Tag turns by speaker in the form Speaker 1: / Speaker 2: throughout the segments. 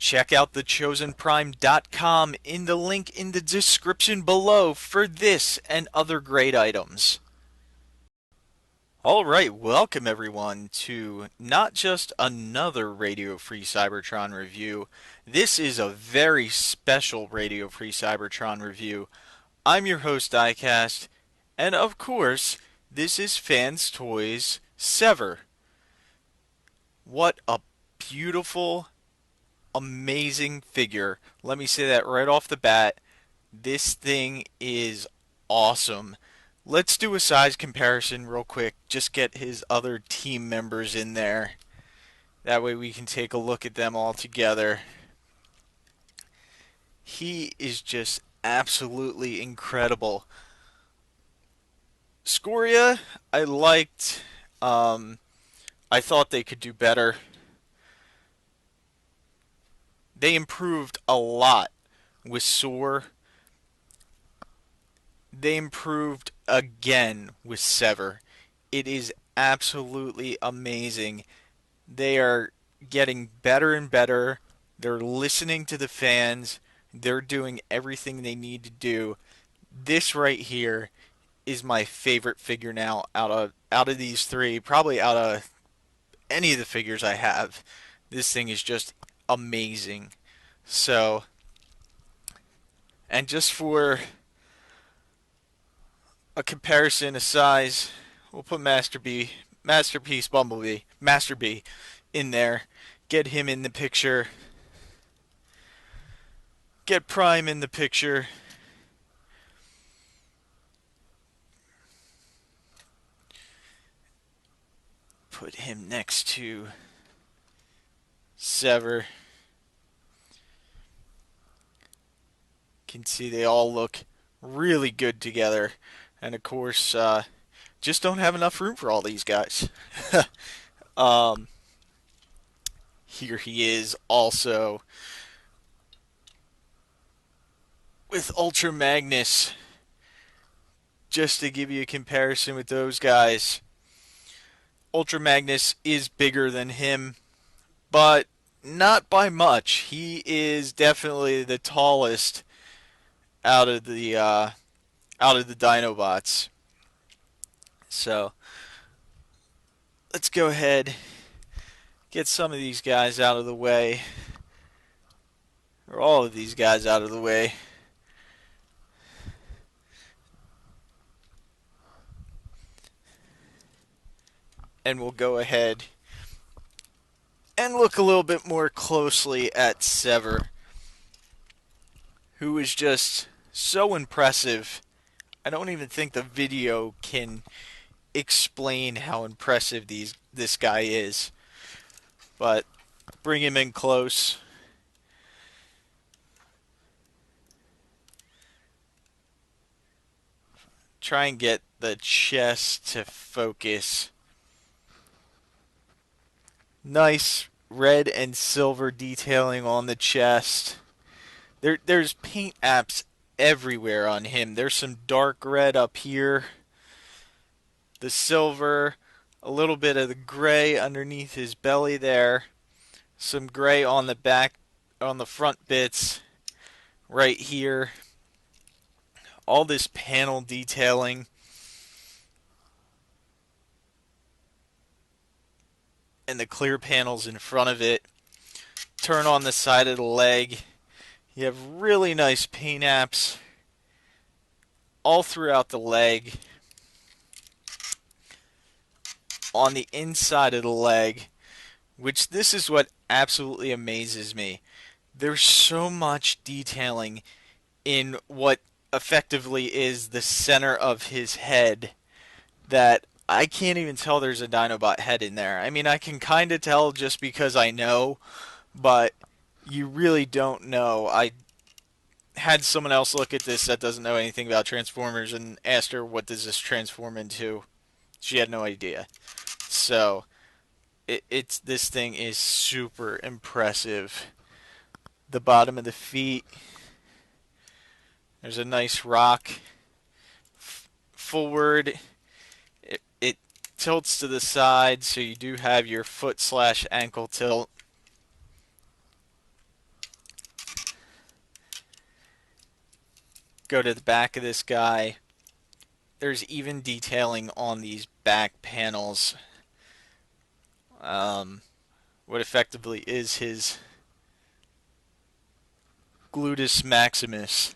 Speaker 1: Check out thechosenprime.com in the link in the description below for this and other great items. Alright, welcome everyone to not just another Radio Free Cybertron review. This is a very special Radio Free Cybertron review. I'm your host, Diecast, and of course, this is Fans Toys Sever. What a beautiful, amazing figure. Let me say that right off the bat. This thing is awesome. Let's do a size comparison real quick. Just get his other team members in there. That way we can take a look at them all together. He is just absolutely incredible. Scoria, I liked. I thought they could do better. They improved a lot with Soar. They improved again with Sever. It is absolutely amazing. They are getting better and better. They're listening to the fans. They're doing everything they need to do. This right here is my favorite figure now out of these three, probably out of any of the figures I have. This thing is just amazing. So, and just for a comparison, a size, we'll put Masterpiece Bumblebee, Master B in there. Get him in the picture. Get Prime in the picture. Put him next to Sever. Can see they all look really good together. And of course, just don't have enough room for all these guys. Here he is also with Ultra Magnus. Just to give you a comparison with those guys. Ultra Magnus is bigger than him, but not by much. He is definitely the tallest out of the Dinobots. So let's go ahead, get some of these guys out of the way, or all of these guys out of the way. And we'll go ahead and look a little bit more closely at Sever, who is just so impressive. I don't even think the video can explain how impressive this guy is. But bring him in close. Try and get the chest to focus. Nice red and silver detailing on the chest. There's paint apps everywhere on him. There's some dark red up here. The silver, a little bit of the gray underneath his belly there. Some gray on the back, on the front bits right here. All this panel detailing. And the clear panels in front of it. Turn on the side of the leg. You have really nice paint apps all throughout the leg. On the inside of the leg, which this is what absolutely amazes me. There's so much detailing in what effectively is the center of his head that I can't even tell there's a Dinobot head in there. I mean, I can kind of tell just because I know, but you really don't know. I had someone else look at this that doesn't know anything about Transformers and asked her, what does this transform into? She had no idea. So, this thing is super impressive. The bottom of the feet. There's a nice rock. Forward. It tilts to the side, so you do have your foot/ankle tilt. go to the back of this guy. There's even detailing on these back panels. What effectively is his gluteus maximus.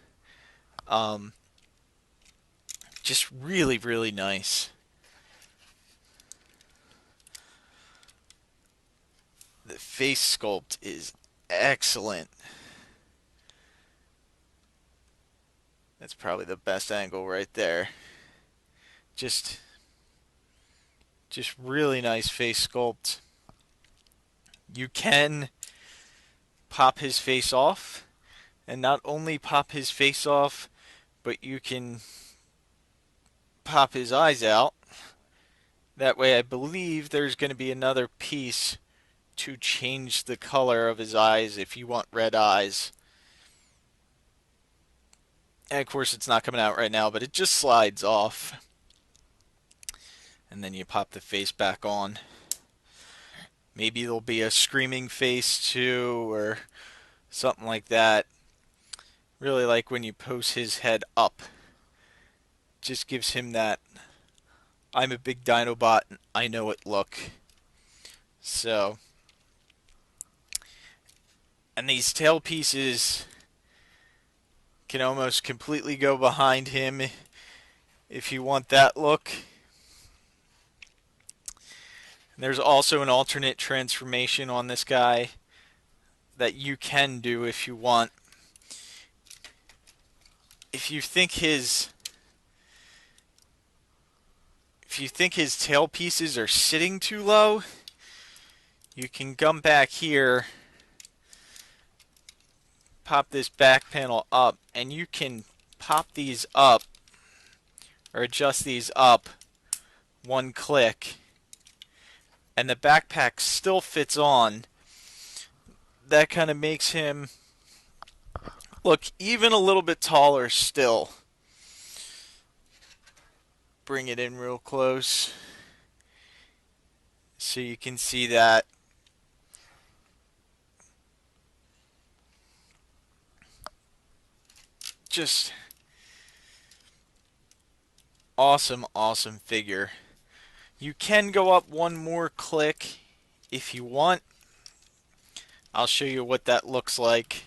Speaker 1: Um, just really, really nice. The face sculpt is excellent. That's probably the best angle right there. Just really nice face sculpt. You can pop his face off, and not only pop his face off, but you can pop his eyes out. That way I believe there's going to be another piece to change the color of his eyes if you want red eyes. And of course it's not coming out right now, but it just slides off. And then you pop the face back on. Maybe there'll be a screaming face too, or something like that. Really like when you pose his head up. Just gives him that I'm a big Dinobot and I know it look. So, and these tail pieces can almost completely go behind him if you want that look. And there's also an alternate transformation on this guy that you can do if you want. If you think his tail pieces are sitting too low, you can come back here, pop this back panel up, and you can pop these up or adjust these up one click, and the backpack still fits on. That kind of makes him look even a little bit taller still. Bring it in real close so you can see that. Just awesome, awesome figure. You can go up one more click if you want. I'll show you what that looks like.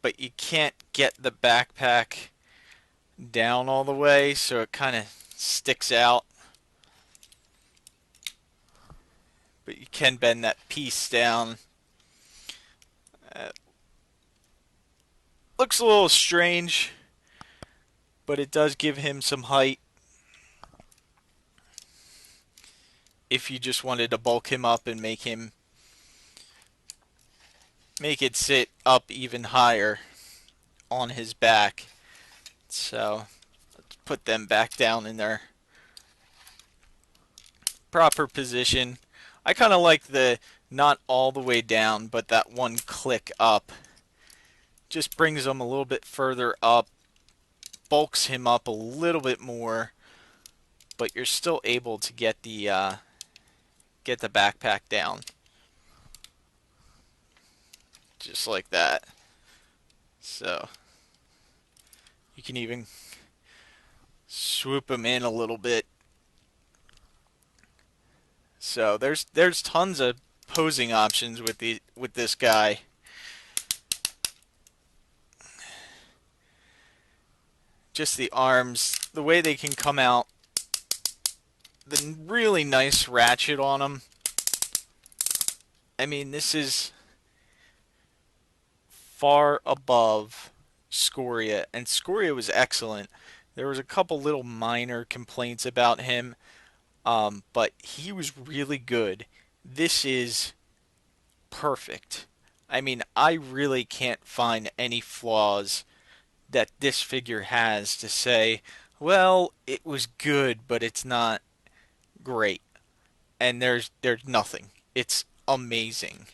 Speaker 1: But you can't get the backpack down all the way, so it kind of sticks out. But you can bend that piece down. Looks a little strange, but it does give him some height if you just wanted to bulk him up and make it sit up even higher on his back. So let's put them back down in their proper position. I kind of like the not all the way down, but that one click up. Just brings him a little bit further up, bulks him up a little bit more, but you're still able to get the backpack down. Just like that. So you can even swoop him in a little bit. So there's tons of posing options with this guy. Just the arms, the way they can come out, the really nice ratchet on them. I mean, this is far above Scoria, and Scoria was excellent. There was a couple little minor complaints about him, but he was really good. This is perfect. I mean, I really can't find any flaws that this figure has to say, well, it was good, but it's not great. And there's nothing. It's amazing.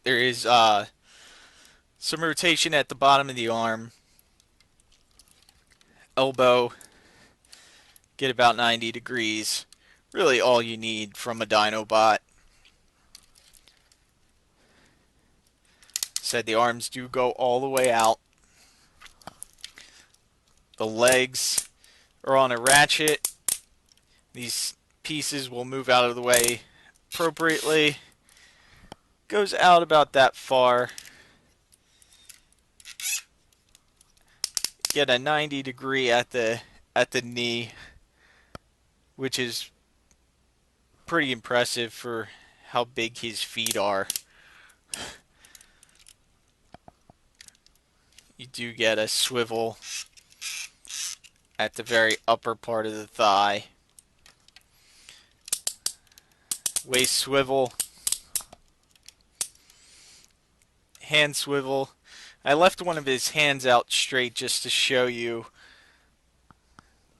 Speaker 1: There is some rotation at the bottom of the arm. Elbow, get about 90 degrees. Really all you need from a Dinobot. said, the arms do go all the way out. The legs are on a ratchet. These pieces will move out of the way appropriately. Goes out about that far. Get a 90-degree at the knee, which is pretty impressive for how big his feet are. You do get a swivel at the very upper part of the thigh. Waist swivel. Hand swivel. I left one of his hands out straight just to show you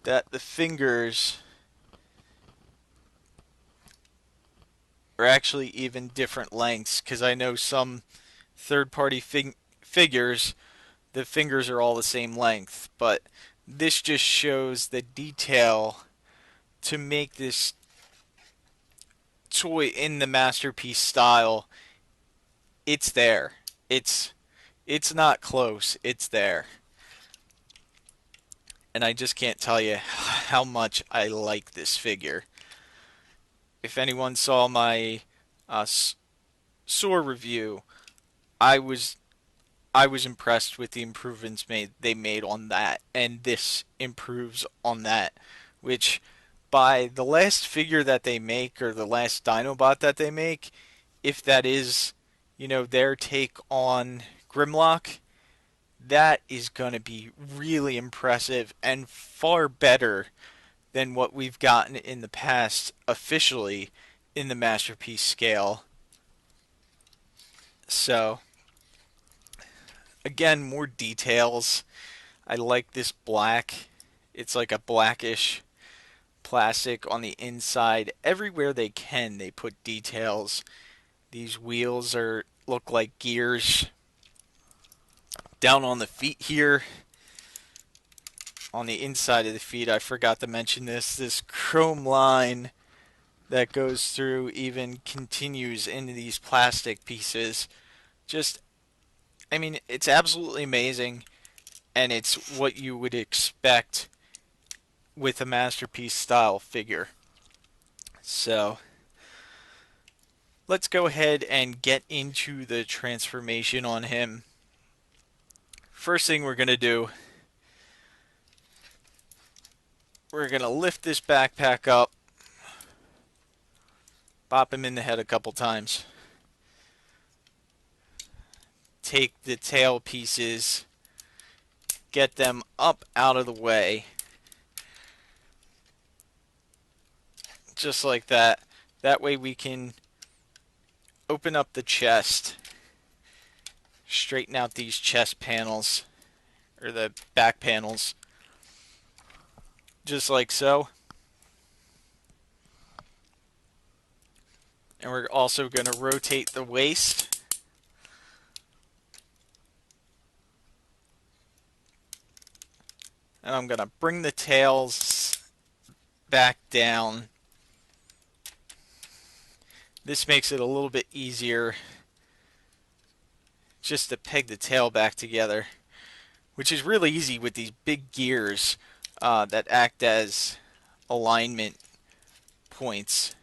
Speaker 1: that the fingers are actually even different lengths, because I know some third-party figures, the fingers are all the same length, but this just shows the detail to make this toy in the Masterpiece style. It's there. It's not close. It's there. And I just can't tell you how much I like this figure. If anyone saw my SOAR review, I was impressed with the improvements they made on that, and this improves on that, which by the last figure that they make, or the last Dinobot that they make, if that is, their take on Grimlock, that is going to be really impressive and far better than what we've gotten in the past officially in the Masterpiece scale. So, again, more details. I like this black. It's like a blackish plastic on the inside. Everywhere they can, they put details. These wheels look like gears. Down on the feet here, on the inside of the feet, I forgot to mention this chrome line that goes through even continues into these plastic pieces. It's absolutely amazing, and it's what you would expect with a Masterpiece style figure. So, let's go ahead and get into the transformation on him. First thing we're going to do, we're going to lift this backpack up, bop him in the head a couple times, take the tail pieces, get them up out of the way, just like that. That way we can open up the chest, straighten out these chest panels, or the back panels, just like so. And we're also going to rotate the waist. And I'm going to bring the tails back down. This makes it a little bit easier just to peg the tail back together, which is really easy with these big gears that act as alignment points.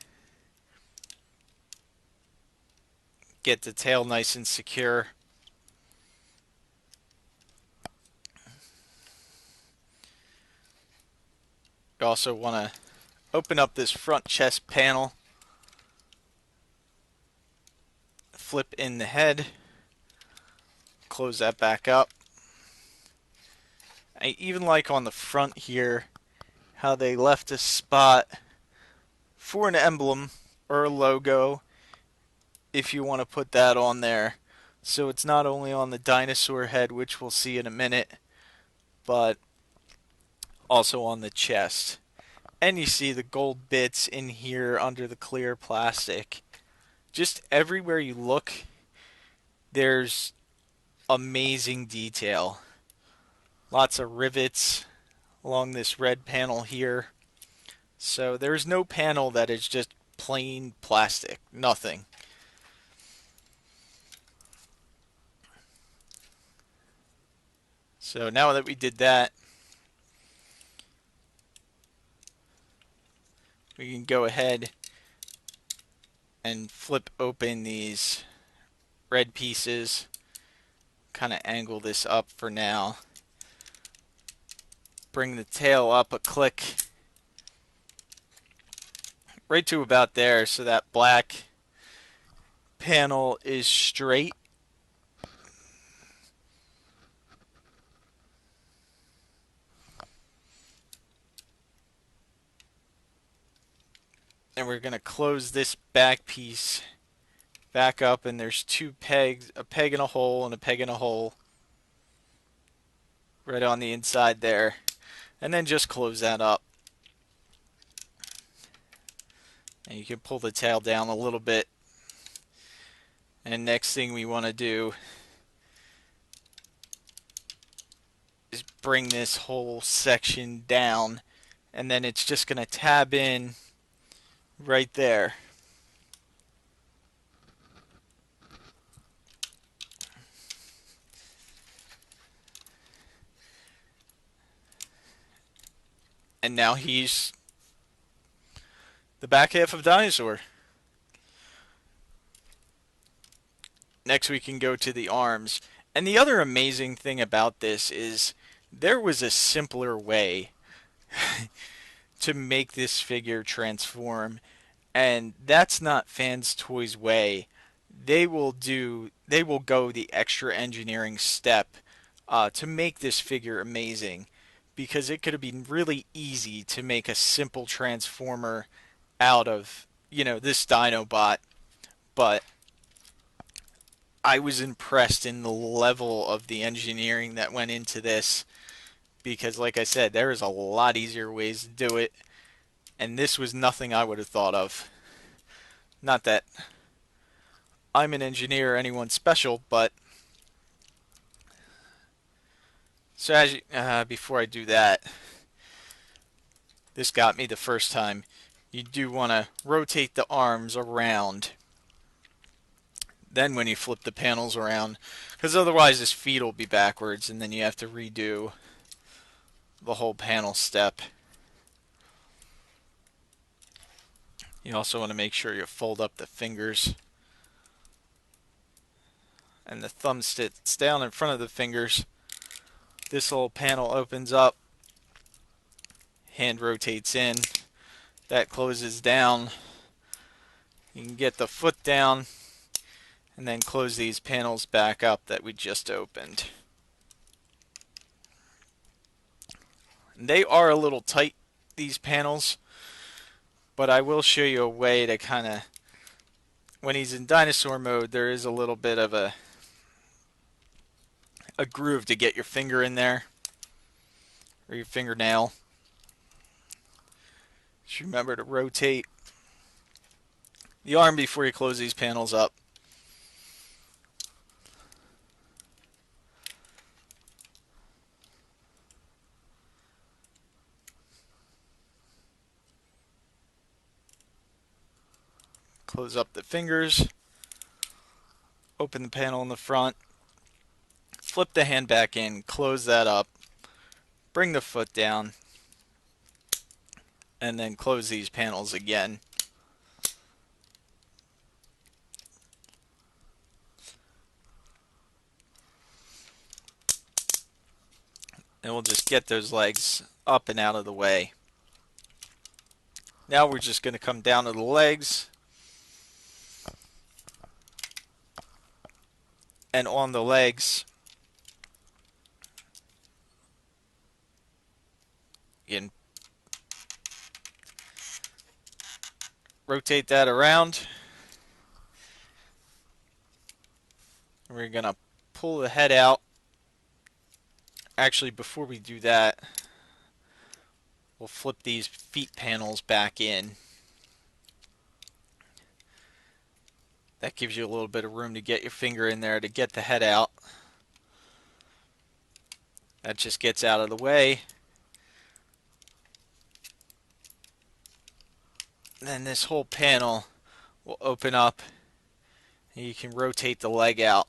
Speaker 1: Get the tail nice and secure. You also want to open up this front chest panel, flip in the head, close that back up. I even like on the front here how they left a spot for an emblem or a logo if you want to put that on there. So it's not only on the dinosaur head, which we'll see in a minute, but also on the chest. And you see the gold bits in here under the clear plastic. Just everywhere you look, there's amazing detail. Lots of rivets along this red panel here. So there's no panel that is just plain plastic. Nothing. So now that we did that, we can go ahead and flip open these red pieces. Kind of angle this up for now. Bring the tail up a click. Right to about there, so that black panel is straight. And we're going to close this back piece back up, and there's two pegs, a peg in a hole and a peg in a hole right on the inside there. And then just close that up. And you can pull the tail down a little bit. And next thing we want to do is bring this whole section down, and then it's just going to tab in right there. And now he's the back half of Dinosaur. Next we can go to the arms. And the other amazing thing about this is there was a simpler way to make this figure transform, and that's not Fans Toys way. They will go the extra engineering step to make this figure amazing, because it could have been really easy to make a simple transformer out of, this Dinobot, but I was impressed in the level of the engineering that went into this, because like I said, there is a lot easier ways to do it, and this was nothing I would have thought of. Not that I'm an engineer or anyone special, but so before I do that, this got me the first time. You do want to rotate the arms around. Then when you flip the panels around, because otherwise this feet will be backwards, and then you have to redo the whole panel step. You also want to make sure you fold up the fingers, and the thumb sits down in front of the fingers. This whole panel opens up, hand rotates in, that closes down. You can get the foot down and then close these panels back up that we just opened. And they are a little tight, these panels, but I will show you a way to kind of, when he's in dinosaur mode, there is a little bit of a groove to get your finger in there, or your fingernail. Just remember to rotate the arm before you close these panels up. Close up the fingers, open the panel in the front, flip the hand back in, close that up, bring the foot down, and then close these panels again. And we'll just get those legs up and out of the way. Now we're just going to come down to the legs. And on the legs, you can rotate that around. We're going to pull the head out. Actually, before we do that, we'll flip these feet panels back in. That gives you a little bit of room to get your finger in there to get the head out. That just gets out of the way. Then this whole panel will open up, and you can rotate the leg out.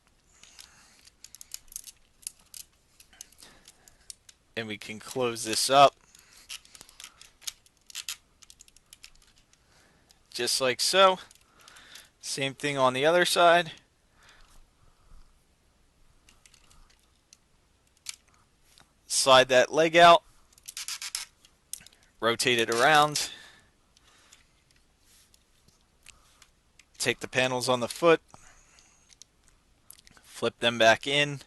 Speaker 1: and we can close this up just like so. Same thing on the other side. Slide that leg out, rotate it around, take the panels on the foot, flip them back in,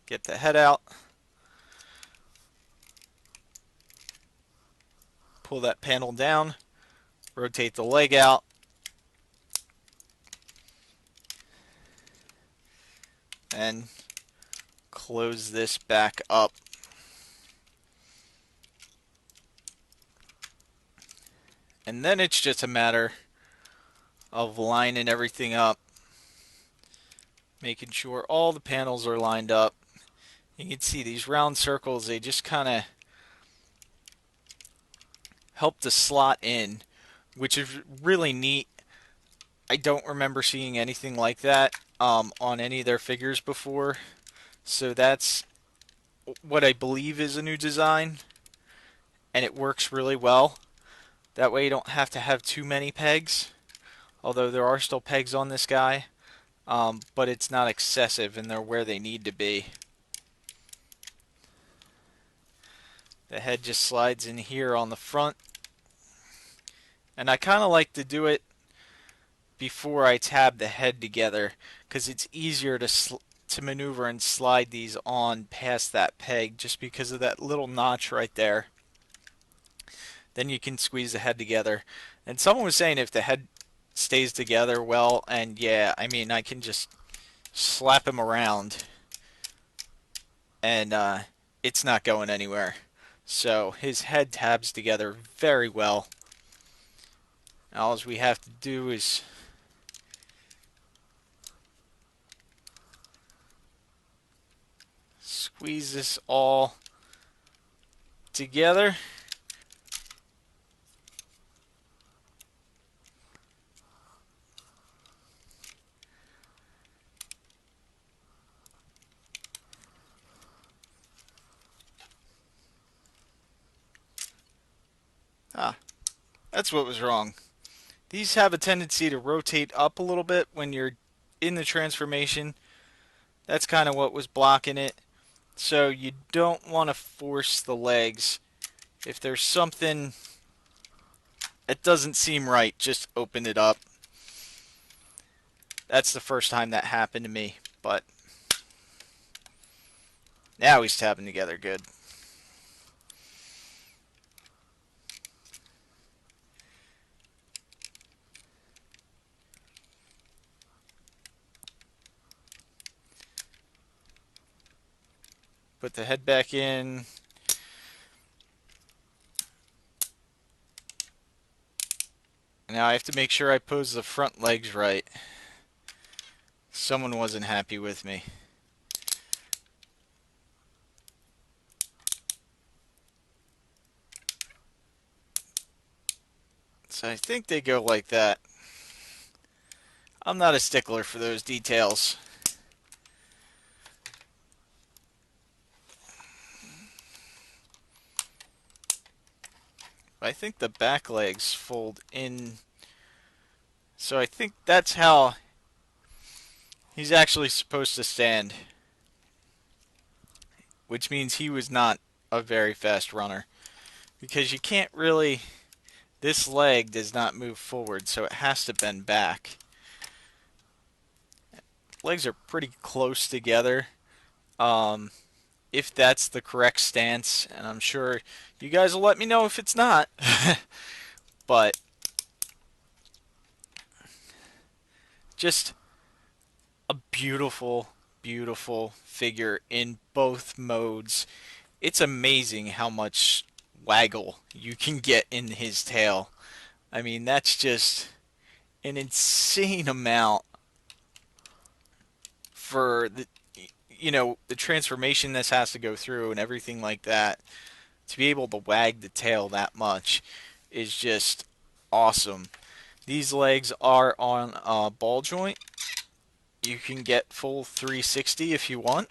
Speaker 1: get the head out, pull that panel down, rotate the leg out, and close this back up. And then it's just a matter of lining everything up, making sure all the panels are lined up. You can see these round circles, they just kind of help to slot in, which is really neat. I don't remember seeing anything like that on any of their figures before. So that's what I believe is a new design, and it works really well. That way you don't have to have too many pegs, although there are still pegs on this guy, but it's not excessive and they're where they need to be. The head just slides in here on the front, and I kind of like to do it before I tab the head together because it's easier to maneuver and slide these on past that peg just because of that little notch right there. Then you can squeeze the head together. And someone was saying if the head stays together well, and yeah, I mean, I can just slap him around and it's not going anywhere. So his head tabs together very well. All we have to do is squeeze this all together. That's what was wrong. These have a tendency to rotate up a little bit when you're in the transformation. That's kind of what was blocking it. So you don't want to force the legs. If there's something that doesn't seem right, just open it up. That's the first time that happened to me, but now he's tabbing together good. Put the head back in. Now I have to make sure I pose the front legs right. Someone wasn't happy with me. So I think they go like that. I'm not a stickler for those details. I think the back legs fold in. So I think that's how he's actually supposed to stand. Which means he was not a very fast runner. Because you can't really... This leg does not move forward, so it has to bend back. Legs are pretty close together. If that's the correct stance, and I'm sure you guys will let me know if it's not. But just a beautiful, beautiful figure in both modes. It's amazing how much waggle you can get in his tail. I mean, that's just an insane amount for the the transformation this has to go through and everything like that. To be able to wag the tail that much is just awesome. These legs are on a ball joint, you can get full 360 if you want.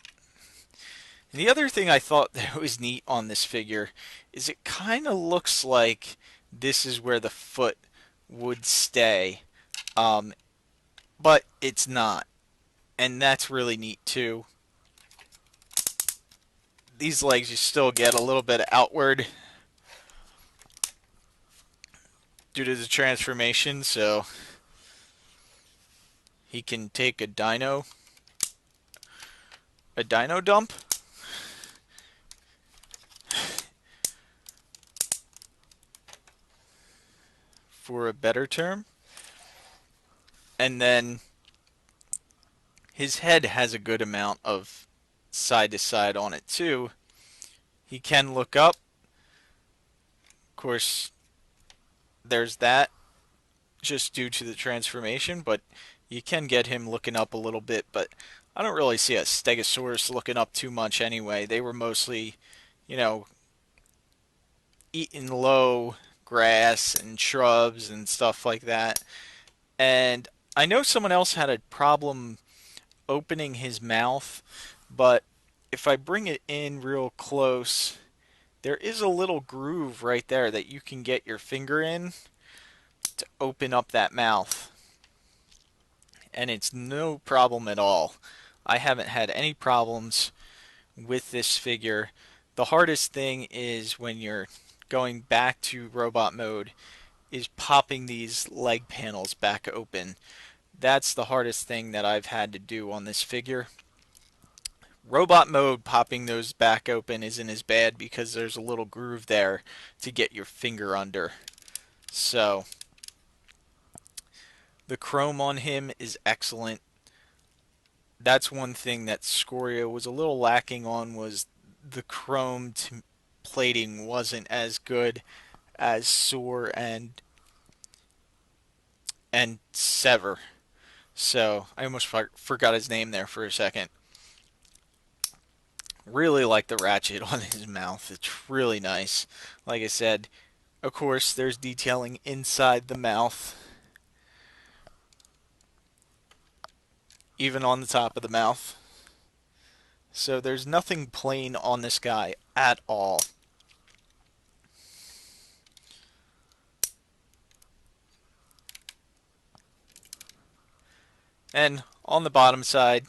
Speaker 1: And the other thing I thought that was neat on this figure is it kind of looks like this is where the foot would stay, um, but it's not. And that's really neat too. These legs you still get a little bit outward due to the transformation, so he can take a dino dump for a better term. And then his head has a good amount of side to side on it too. He can look up. Of course, there's that just due to the transformation, but you can get him looking up a little bit, but I don't really see a Stegosaurus looking up too much anyway. They were mostly, you know, eating low grass and shrubs and stuff like that. And I know someone else had a problem opening his mouth, but if I bring it in real close, there is a little groove right there that you can get your finger in to open up that mouth. And it's no problem at all. I haven't had any problems with this figure. The hardest thing is when you're going back to robot mode is popping these leg panels back open. That's the hardest thing that I've had to do on this figure. Robot mode, popping those back open isn't as bad because there's a little groove there to get your finger under. So the chrome on him is excellent. That's one thing that Scoria was a little lacking on, was the chrome plating wasn't as good as Soar and Sever. So I almost forgot his name there for a second. Really like the ratchet on his mouth. It's really nice. Like I said, of course, there's detailing inside the mouth, even on the top of the mouth. So there's nothing plain on this guy at all. And on the bottom side,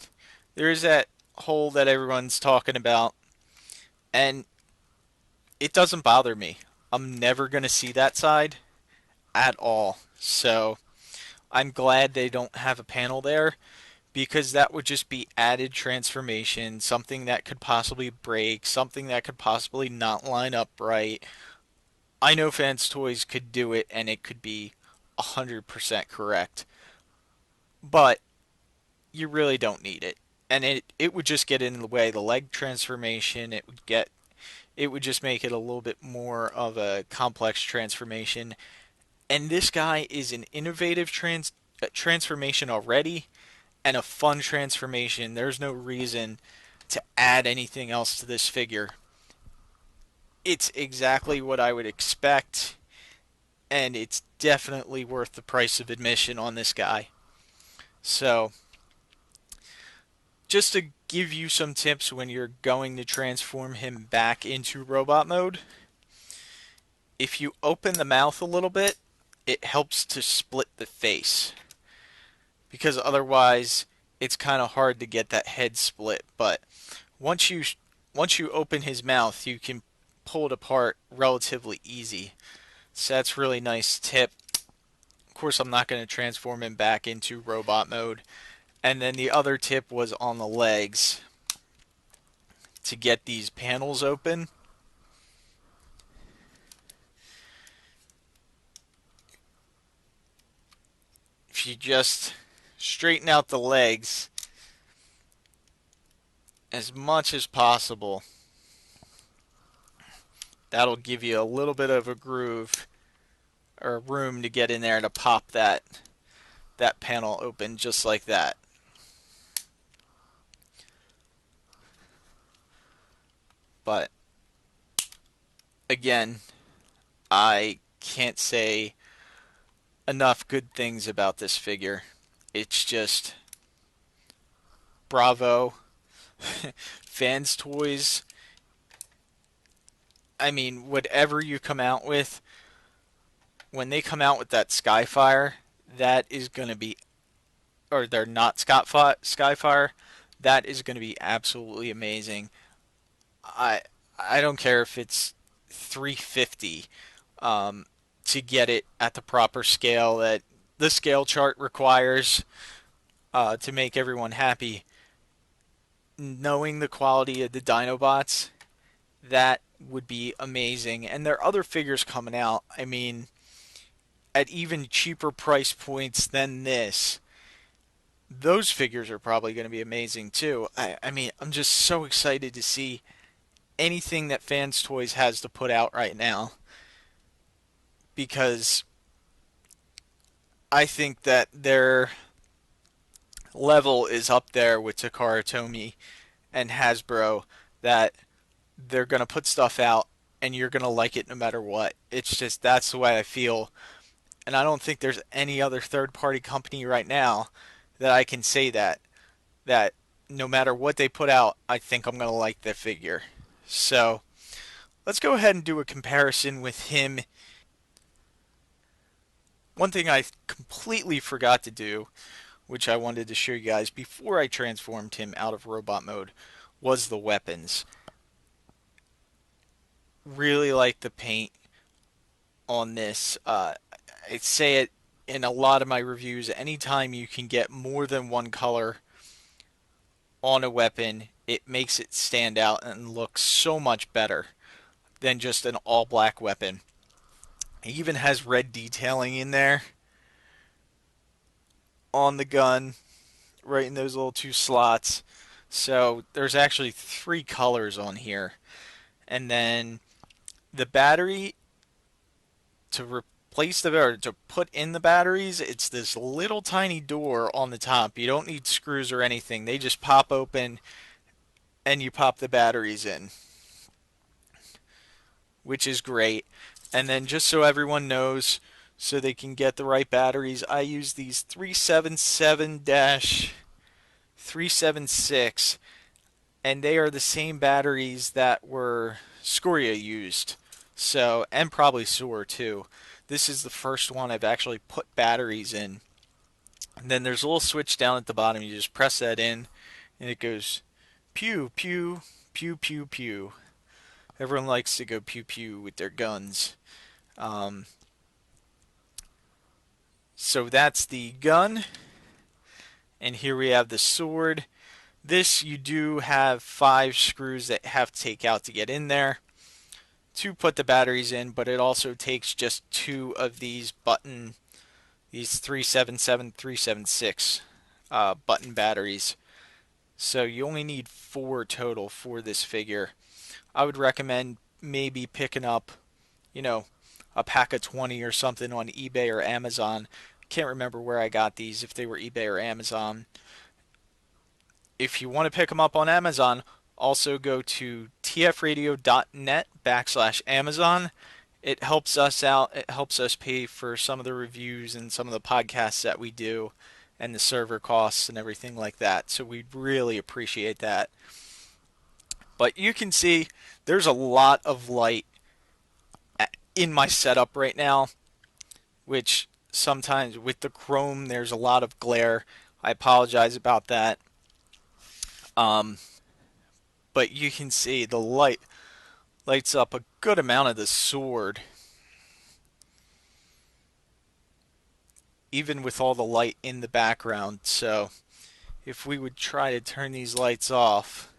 Speaker 1: there is that hole that everyone's talking about, and it doesn't bother me. I'm never going to see that side at all. So I'm glad they don't have a panel there, because that would just be added transformation, something that could possibly break, something that could possibly not line up right. I know Fans Toys could do it and it could be 100% correct, but you really don't need it. And it would just get in the way. The leg transformation, it would just make it a little bit more of a complex transformation. And this guy is an innovative transformation already, and a fun transformation. There's no reason to add anything else to this figure. It's exactly what I would expect, and it's definitely worth the price of admission on this guy. So, just to give you some tips when you're going to transform him back into robot mode, if you open the mouth a little bit, it helps to split the face, because otherwise it's kind of hard to get that head split. But once you open his mouth, you can pull it apart relatively easy. So that's really nice tip. Of course, I'm not going to transform him back into robot mode. And then the other tip was on the legs, to get these panels open. If you just straighten out the legs as much as possible, that'll give you a little bit of a groove or room to get in there to pop that panel open just like that. But again, I can't say enough good things about this figure. It's just bravo. Fans Toys, I mean, whatever you come out with, when they come out with that Skyfire, that is going to be, or they're not Skyfire, that is going to be absolutely amazing. I I don't care if it's 350 um, to get it at the proper scale that the scale chart requires to make everyone happy. Knowing the quality of the Dinobots, that would be amazing. And there are other figures coming out. I mean, at even cheaper price points than this, those figures are probably going to be amazing too. I mean, I'm just so excited to see anything that Fans Toys has to put out right now because I think that their level is up there with Takara Tomy and Hasbro, that they're going to put stuff out and you're going to like it no matter what. It's just that's the way I feel. And I don't think there's any other third party company right now that I can say that no matter what they put out, I think I'm going to like the figure. So, let's go ahead and do a comparison with him. One thing I completely forgot to do, which I wanted to show you guys before I transformed him out of robot mode, was the weapons. Really like the paint on this. I say it in a lot of my reviews. Anytime you can get more than one color on a weapon, it makes it stand out and look so much better than just an all black weapon. It even has red detailing in there on the gun, right in those little two slots. So there's actually three colors on here. And then the battery, to replace the, or to put in the batteries, it's this little tiny door on the top. You don't need screws or anything. They just pop open and you pop the batteries in, which is great. And then just so everyone knows, so they can get the right batteries, I use these 377-376, and they are the same batteries that were Scoria used. So, and probably Soar too. This is the first one I've actually put batteries in. And then there's a little switch down at the bottom. You just press that in, and it goes pew, pew, pew, pew, pew. Everyone likes to go pew, pew with their guns. Um, so that's the gun. And here we have the sword. This, you do have 5 screws that have to take out to get in there to put the batteries in, but it also takes just 2 of these these 377, 376 button batteries. So you only need 4 total for this figure. I would recommend maybe picking up, you know, a pack of 20 or something on eBay or Amazon. Can't remember where I got these, if they were eBay or Amazon. If you want to pick them up on Amazon, also go to tfradio.net/Amazon. It helps us out. It helps us pay for some of the reviews and some of the podcasts that we do and the server costs and everything like that. So we'd really appreciate that. But you can see there's a lot of light in my setup right now, which sometimes with the chrome there's a lot of glare. I apologize about that. Um, but you can see the light lights up a good amount of the sword, even with all the light in the background. So if we would try to turn these lights off,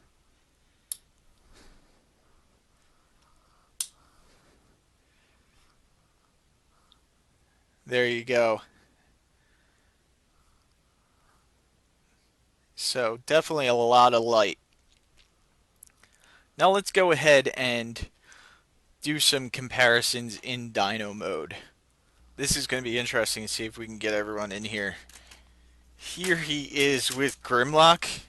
Speaker 1: there you go. So definitely a lot of light. Now let's go ahead and do some comparisons in Dino Mode. This is going to be interesting to see if we can get everyone in here. Here he is with Grimlock.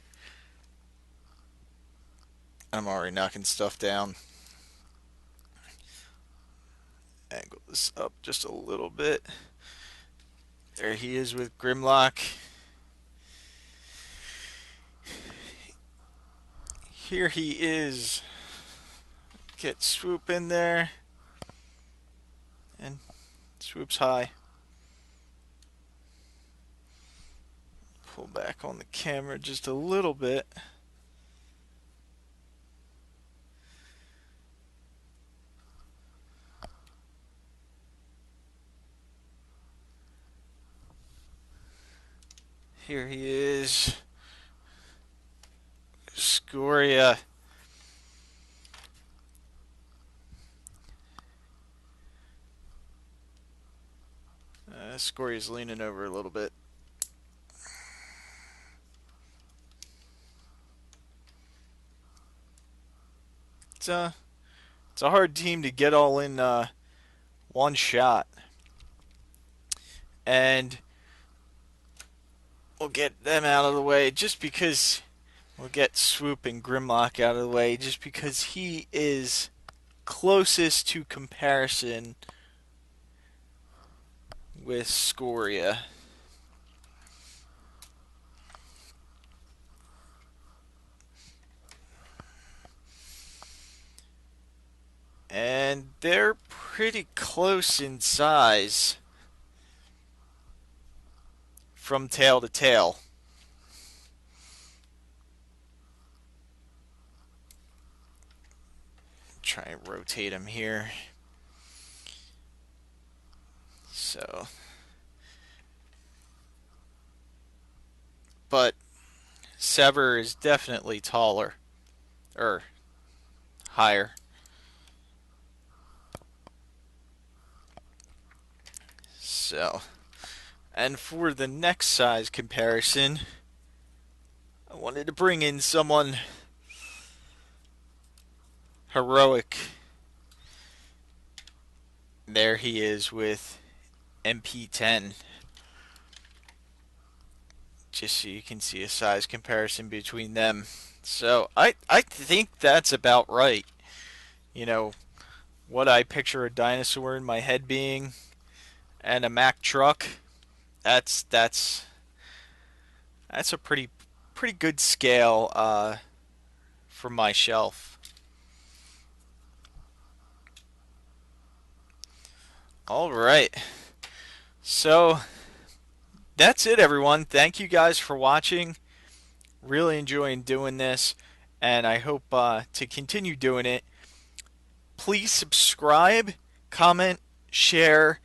Speaker 1: I'm already knocking stuff down. Angle this up just a little bit. There he is with Grimlock. Here he is. Get Swoop in there. And Swoop's high. Pull back on the camera just a little bit. Here he is. Scoria. Scoria's leaning over a little bit. It's a hard team to get all in one shot. And we'll get them out of the way just because we'll get Swoop and Grimlock out of the way just because he is closest to comparison with Scoria. And they're pretty close in size from tail to tail. Try and rotate him here. So, but Sever is definitely taller, or higher. So, and for the next size comparison, I wanted to bring in someone heroic. There he is with MP10. Just so you can see a size comparison between them. So I think that's about right. You know, what I picture a dinosaur in my head being and a Mack truck, that's a pretty good scale for my shelf. All right. So that's it, everyone. Thank you guys for watching. Really enjoying doing this, and I hope to continue doing it. Please subscribe, comment, share,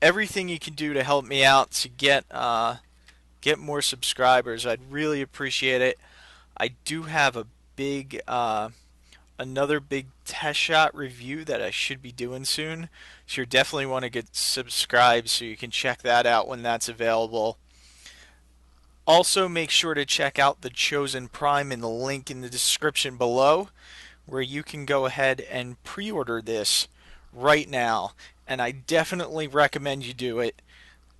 Speaker 1: everything you can do to help me out to get more subscribers. I'd really appreciate it. I do have a big another big test shot review that I should be doing soon. So you definitely want to get subscribed so you can check that out when that's available. Also, make sure to check out the Chosen Prime in the link in the description below, where you can go ahead and pre-order this right now. And I definitely recommend you do it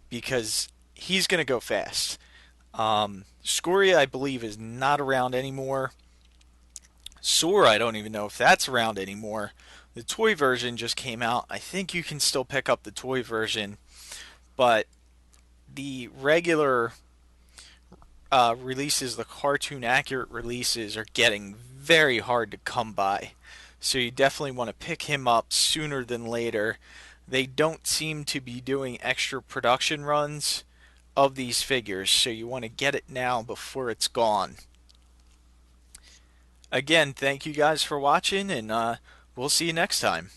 Speaker 1: because he's going to go fast. Scoria, I believe, is not around anymore. Sora, I don't even know if that's around anymore. The toy version just came out. I think you can still pick up the toy version, but the regular releases, the cartoon accurate releases, are getting very hard to come by. So you definitely want to pick him up sooner than later. They don't seem to be doing extra production runs of these figures, so you want to get it now before it's gone. Again, thank you guys for watching, and we'll see you next time.